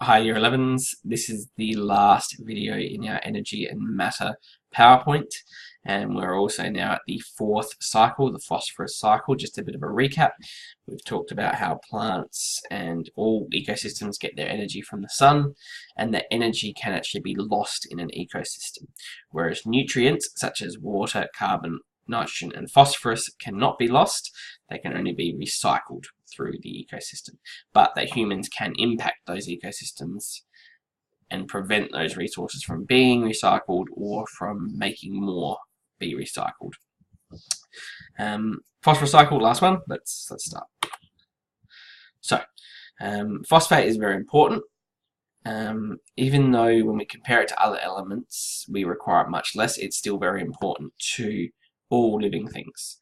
Hi Year 11s, this is the last video in our energy and matter PowerPoint, and we're also now at the fourth cycle, the phosphorus cycle. Just a bit of a recap. We've talked about how plants and all ecosystems get their energy from the sun, and that energy can actually be lost in an ecosystem, whereas nutrients such as water, carbon, nitrogen and phosphorus cannot be lost. They can only be recycled through the ecosystem, but that humans can impact those ecosystems and prevent those resources from being recycled or from making more be recycled. Phosphorus cycle, last one. Let's start. So, phosphate is very important. Even though when we compare it to other elements, we require much less, it's still very important to all living things.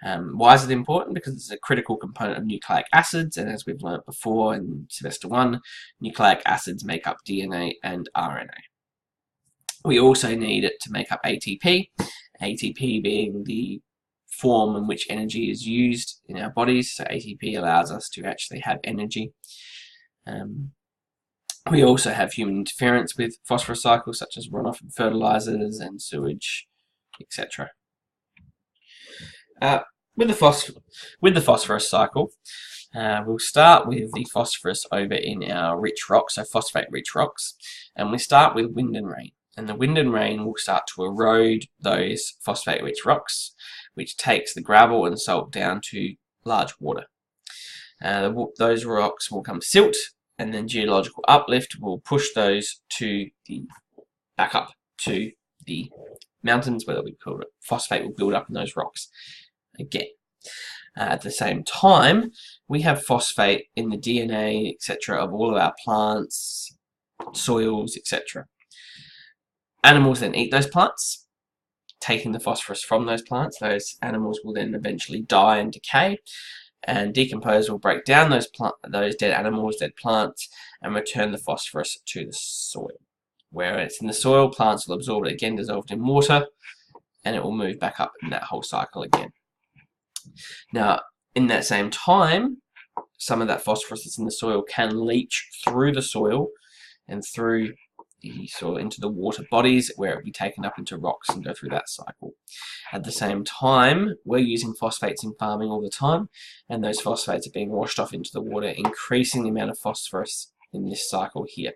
Why is it important? Because it's a critical component of nucleic acids, and as we've learnt before in semester 1, nucleic acids make up DNA and RNA. We also need it to make up ATP, ATP being the form in which energy is used in our bodies, so ATP allows us to actually have energy. We also have human interference with phosphorus cycles, such as runoff from fertilizers and sewage, etc. With the phosphorus cycle, we'll start with the phosphorus over in our rich rocks, so phosphate-rich rocks, and we start with wind and rain. And the wind and rain will start to erode those phosphate-rich rocks, which takes the gravel and salt down to large water. Those rocks will come silt, and then geological uplift will push those back up to the mountains, where phosphate will build up in those rocks again. At the same time, we have phosphate in the DNA, etc., of all of our plants, soils, etc. Animals then eat those plants, taking the phosphorus from those plants. Those animals will then eventually die and decay, and decompose will break down those dead animals, dead plants, and return the phosphorus to the soil. Where it's in the soil, plants will absorb it again, dissolved in water, and it will move back up in that whole cycle again. Now, in that same time, some of that phosphorus that's in the soil can leach through the soil and through the soil into the water bodies, where it will be taken up into rocks and go through that cycle. At the same time, we're using phosphates in farming all the time, and those phosphates are being washed off into the water, increasing the amount of phosphorus in this cycle here.